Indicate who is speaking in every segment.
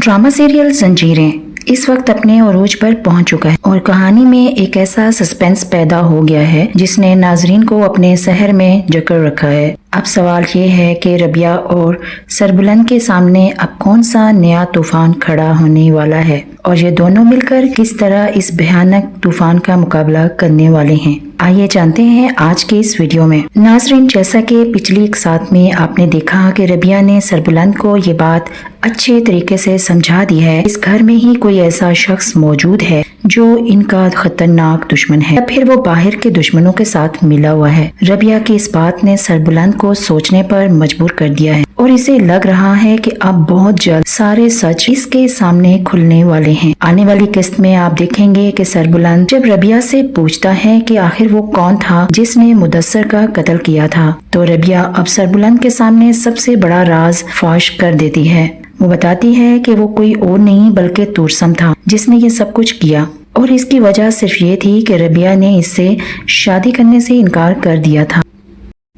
Speaker 1: Drama serial जंजीरें इस वक्त अपने अरूज पर पहुंच चुका है और कहानी में एक ऐसा सस्पेंस पैदा हो गया है जिसने नाजरीन को अपने शहर में जकड़ रखा है। अब सवाल ये है कि रबिया और सरबुलंद के सामने अब कौन सा नया तूफान खड़ा होने वाला है और ये दोनों मिलकर किस तरह इस भयानक तूफान का मुकाबला करने वाले हैं। आइए जानते हैं आज के इस वीडियो में। नाजरीन, जैसा कि पिछली एक साथ में आपने देखा कि रबिया ने सरबुलंद को ये बात अच्छे तरीके से समझा दी है, इस घर में ही कोई ऐसा शख्स मौजूद है जो इनका खतरनाक दुश्मन है या फिर वो बाहर के दुश्मनों के साथ मिला हुआ है। रबिया की इस बात ने सरबुलंद को सोचने पर मजबूर कर दिया है और इसे लग रहा है कि अब बहुत जल्द सारे सच इसके सामने खुलने वाले हैं। आने वाली किस्त में आप देखेंगे कि सरबुलंद जब रबिया से पूछता है कि आखिर वो कौन था जिसने मुदस्सर का कत्ल किया था, तो रबिया अब सरबुलंद के सामने सबसे बड़ा राज फाश कर देती है। वो बताती है कि वो कोई और नहीं बल्कि तूरसम था जिसने ये सब कुछ किया और इसकी वजह सिर्फ ये थी कि रबिया ने इससे शादी करने से इनकार कर दिया था।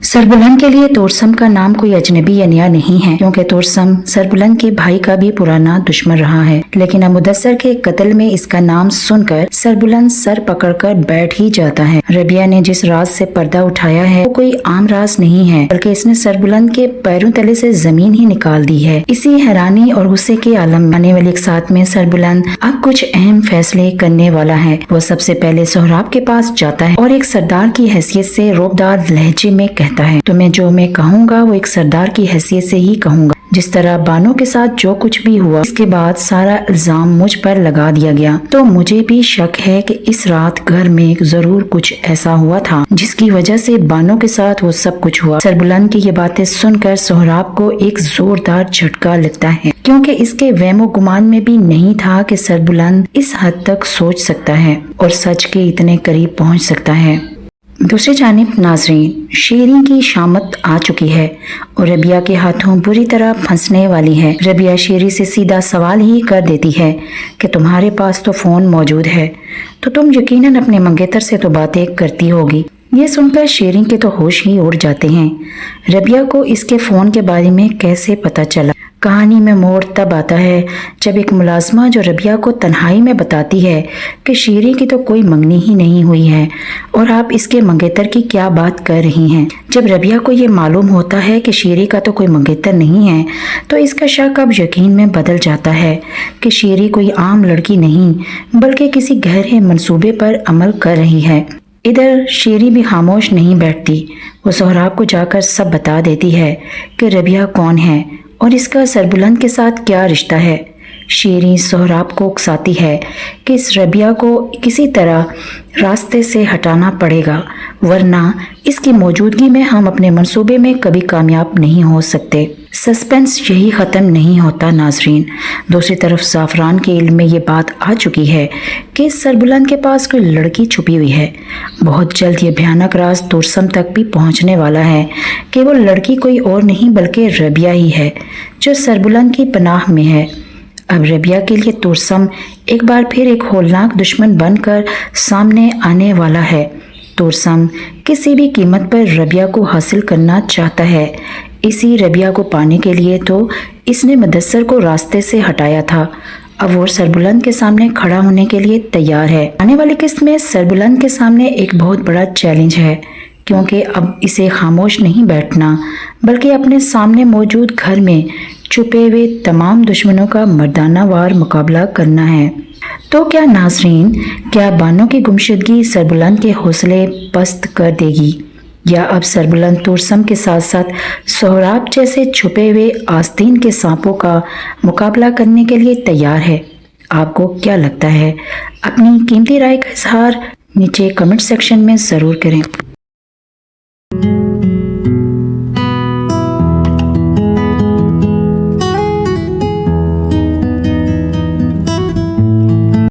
Speaker 1: सरबुलंद के लिए तूरसम का नाम कोई अजनबी या नया नहीं है, क्योंकि तूरसम सरबुलंद के भाई का भी पुराना दुश्मन रहा है। लेकिन अब मुदस्सर के कत्ल में इसका नाम सुनकर सरबुलंद सर पकड़कर बैठ ही जाता है। रबिया ने जिस राज से पर्दा उठाया है वो कोई आम राज नहीं है, बल्कि इसने सरबुलंद के पैरों तले से जमीन ही निकाल दी है। इसी हैरानी और गुस्से के आलम आने वाले एक साथ में सरबुलंद अब कुछ अहम फैसले करने वाला है। वो सबसे पहले सोहराब के पास जाता है और एक सरदार की हैसियत से रोबदार लहजे में कहता है, तो मैं कहूँगा वो एक सरदार की हैसियत से ही कहूँगा। जिस तरह बानो के साथ जो कुछ भी हुआ इसके बाद सारा इल्जाम मुझ पर लगा दिया गया, तो मुझे भी शक है कि इस रात घर में जरूर कुछ ऐसा हुआ था जिसकी वजह से बानो के साथ वो सब कुछ हुआ। सरबुलंद की ये बातें सुनकर सोहराब को एक जोरदार झटका लगता है, क्योंकि इसके वहमो गुमान में भी नहीं था कि सरबुलंद इस हद तक सोच सकता है और सच के इतने करीब पहुंच सकता है। दूसरी जानिब नाजरीन, शेरी की शामत आ चुकी है और रबिया के हाथों बुरी तरह फंसने वाली है। रबिया शेरी से सीधा सवाल ही कर देती है कि तुम्हारे पास तो फोन मौजूद है, तो तुम यकीनन अपने मंगेतर से तो बातें करती होगी। ये सुनकर शेरी के तो होश ही उड़ जाते हैं। रबिया को इसके फोन के बारे में कैसे पता चला? कहानी में मोड़ तब आता है जब एक मुलाजमा जो रबिया को तन्हाई में बताती है कि शेरी की तो कोई मंगनी ही नहीं हुई है और आप इसके मंगेतर की क्या बात कर रही हैं। जब रबिया को ये मालूम होता है कि शेरी का तो कोई मंगेतर नहीं है, तो इसका शक अब यकीन में बदल जाता है कि शेरी कोई आम लड़की नहीं बल्कि किसी गहरे मंसूबे पर अमल कर रही है। इधर शेरी भी खामोश नहीं बैठती, वो सोहराब को जाकर सब बता देती है कि रबिया कौन है और इसका सरबुलंद के साथ क्या रिश्ता है। शेरी सोहराब को उकसाती है कि इस रबिया को किसी तरह रास्ते से हटाना पड़ेगा, वरना इसकी मौजूदगी में हम अपने मंसूबे में कभी कामयाब नहीं हो सकते। सस्पेंस यही ख़त्म नहीं होता नाजरीन। दूसरी तरफ ज़ाफ़रान के इल्म में ये बात आ चुकी है कि सरबुलंद के पास कोई लड़की छुपी हुई है। बहुत जल्द ये भयानक राज तूरसम तक भी पहुंचने वाला है कि वो लड़की कोई और नहीं बल्कि रबिया ही है जो सरबुलंद की पनाह में है। अब रबिया के लिए तूरसम एक बार फिर एक होलनाक दुश्मन बनकर सामने आने वाला है। तूरसम किसी भी कीमत पर रबिया को हासिल करना चाहता है। इसी रबिया को पाने के लिए तो इसने मुदस्सर को रास्ते से हटाया था। अब वो सरबुलंद के सामने खड़ा होने के लिए तैयार है। आने वाली किस्त में सरबुलंद के सामने एक बहुत बड़ा चैलेंज है, क्योंकि अब इसे खामोश नहीं बैठना बल्कि अपने सामने मौजूद घर में छुपे हुए तमाम दुश्मनों का मर्दाना वार मुकाबला करना है। तो क्या नाजरीन, क्या बानो की गुमशुदगी सरबुलंद के हौसले पस्त कर देगी, या अब सरबुलंद तूरसम के साथ साथ सोहराब जैसे छुपे हुए आस्तीन के सांपों का मुकाबला करने के लिए तैयार है? आपको क्या लगता है? अपनी कीमती राय का इजहार नीचे कमेंट सेक्शन में ज़रूर करें।